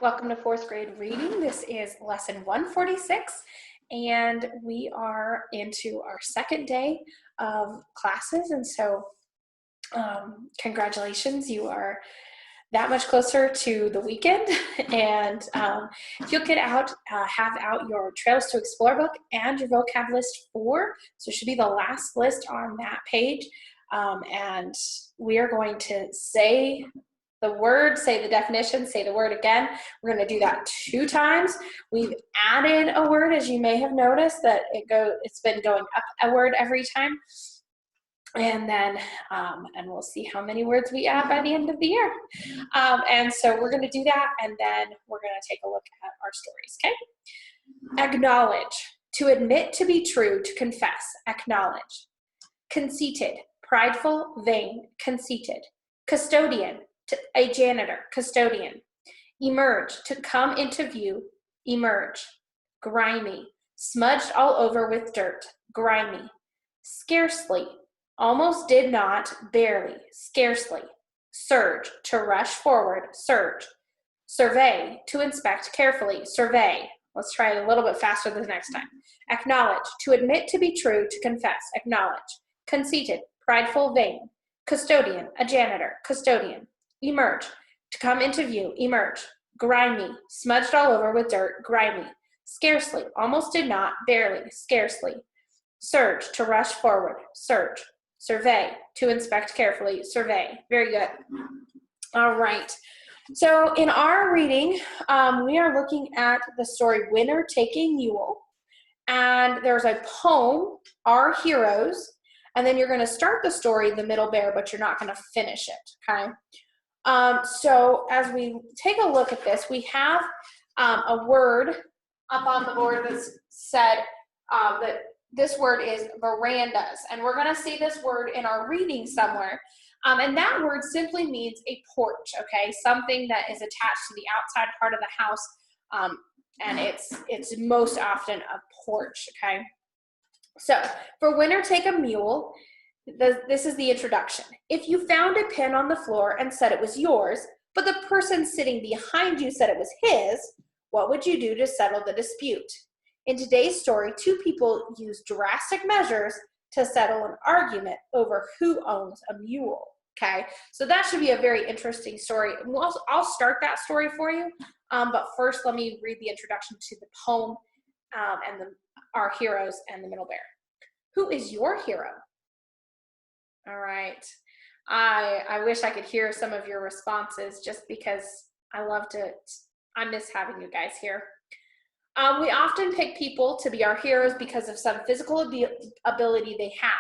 Welcome to fourth grade reading. This is lesson 146, and we are into our second day of classes. And so, congratulations, you are that much closer to the weekend. And if you'll get out, have out your Trails to Explore book and your vocab list 4. So it should be the last list on that page. And we are going to say the word, say the definition, say the word again. We're going to do that 2 times. We've added a word, as you may have noticed, that it's been going up a word every time. And then, and we'll see how many words we add by the end of the year. And so we're going to do that, and then we're going to take a look at our stories, okay? Acknowledge, to admit, to be true, to confess, acknowledge. Conceited, prideful, vain, conceited. Custodian, a janitor, custodian. Emerge, to come into view, emerge. Grimy, smudged all over with dirt, grimy. Scarcely, almost did not, barely, scarcely. Surge, to rush forward, surge. Survey, to inspect carefully, survey. Let's try it a little bit faster the next time. Acknowledge, to admit, to be true, to confess, acknowledge. Conceited, prideful, vain. Custodian, a janitor, custodian. Emerge, to come into view, emerge. Grimy, smudged all over with dirt, grimy. Scarcely, almost did not, barely, scarcely. Surge, to rush forward, surge. Survey, to inspect carefully, survey. Very good. All right. So in our reading, we are looking at the story Winner Taking Mule. And there's a poem, Our Heroes. And then you're going to start the story, The Middle Bear, but you're not going to finish it, okay? So as we take a look at this, we have a word up on the board that said that this word is verandas, and we're going to see this word in our reading somewhere. And that word simply means a porch, okay? Something that is attached to the outside part of the house, and it's most often a porch, okay? So for Winner Take a Mule, this is the introduction. If you found a pen on the floor and said it was yours, but the person sitting behind you said it was his, what would you do to settle the dispute? In today's story, 2 people use drastic measures to settle an argument over who owns a mule, okay? So that should be a very interesting story. I'll start that story for you, but first let me read the introduction to the poem and Our Heroes and the Middle Bear. Who is your hero? All right. I wish I could hear some of your responses just because I miss having you guys here. We often pick people to be our heroes because of some physical ability they have.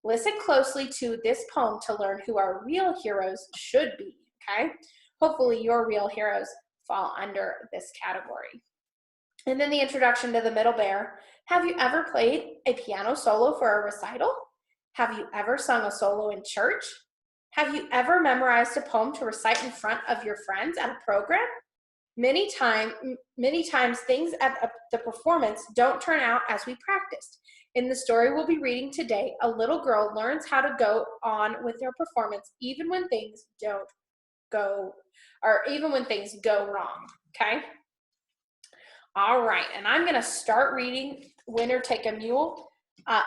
Listen closely to this poem to learn who our real heroes should be, okay? Hopefully your real heroes fall under this category. And then the introduction to the Middle Bear. Have you ever played a piano solo for a recital? Have you ever sung a solo in church? Have you ever memorized a poem to recite in front of your friends at a program? Many times things at the performance don't turn out as we practiced. In the story we'll be reading today, a little girl learns how to go on with their performance even when things go wrong, okay? All right, and I'm going to start reading Winner Take a Mule.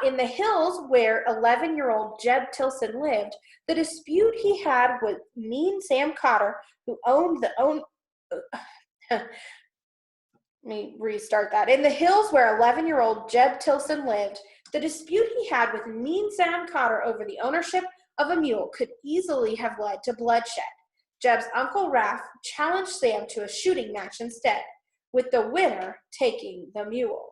In the hills where 11-year-old Jeb Tilson lived, the dispute he had with Mean Sam Cotter, who owned let me restart that. In the hills where 11-year-old Jeb Tilson lived, the dispute he had with Mean Sam Cotter over the ownership of a mule could easily have led to bloodshed. Jeb's Uncle Raph challenged Sam to a shooting match instead, with the winner taking the mule.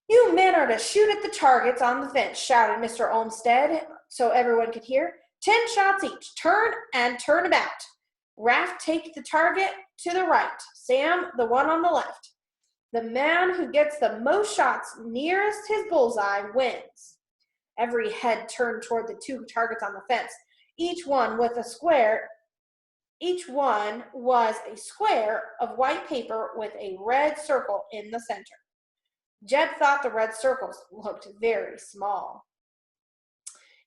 You men are to shoot at the targets on the fence, shouted Mr. Olmsted so everyone could hear. 10 shots each. Turn and turn about. Raph, take the target to the right. Sam, the one on the left. The man who gets the most shots nearest his bullseye wins. Every head turned toward the 2 targets on the fence. Each one was a square of white paper with a red circle in the center. Jeb thought the red circles looked very small.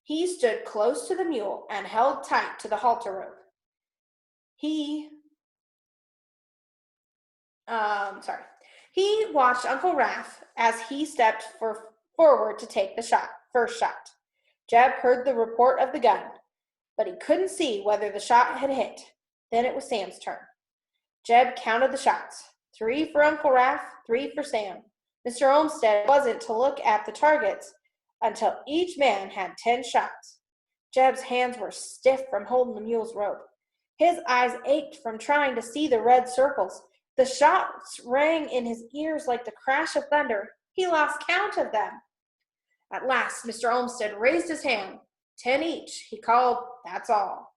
He stood close to the mule and held tight to the halter rope. He sorry. He watched Uncle Raph as he stepped forward to take the first shot. Jeb heard the report of the gun, but he couldn't see whether the shot had hit. Then it was Sam's turn. Jeb counted the shots. 3 for Uncle Raph, 3 for Sam. Mr. Olmsted wasn't to look at the targets until each man had 10 shots. Jeb's hands were stiff from holding the mule's rope. His eyes ached from trying to see the red circles. The shots rang in his ears like the crash of thunder. He lost count of them. At last, Mr. Olmsted raised his hand. 10 each, he called, that's all.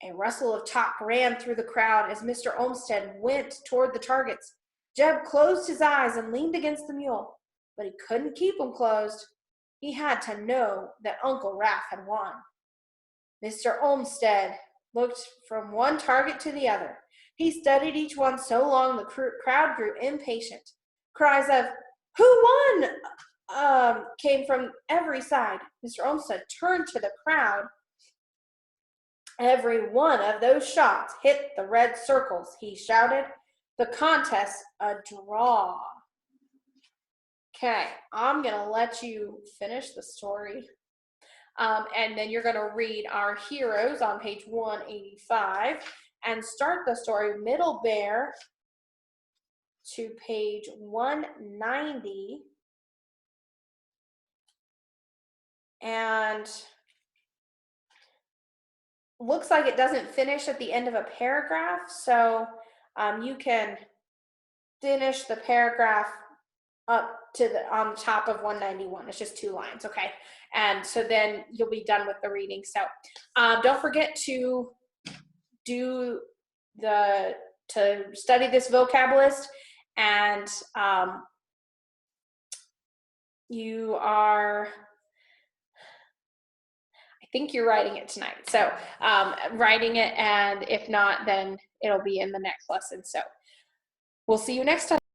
A rustle of talk ran through the crowd as Mr. Olmsted went toward the targets. Jeb closed his eyes and leaned against the mule, but he couldn't keep them closed. He had to know that Uncle Raph had won. Mr. Olmsted looked from one target to the other. He studied each one so long the crowd grew impatient. Cries of, "Who won?" Came from every side. Mr. Olmsted turned to the crowd. "Every one of those shots hit the red circles," he shouted. "The contest a draw." Okay, I'm going to let you finish the story. And then you're going to read our heroes on page 185 and start the story middle bear to page 190. And looks like it doesn't finish at the end of a paragraph, so you can finish the paragraph up to on the top of 191. It's just 2 lines, okay? And so then you'll be done with the reading. So don't forget to study this vocab list, and you are, I think you're writing it tonight. So writing it, and if not, then it'll be in the next lesson. So we'll see you next time.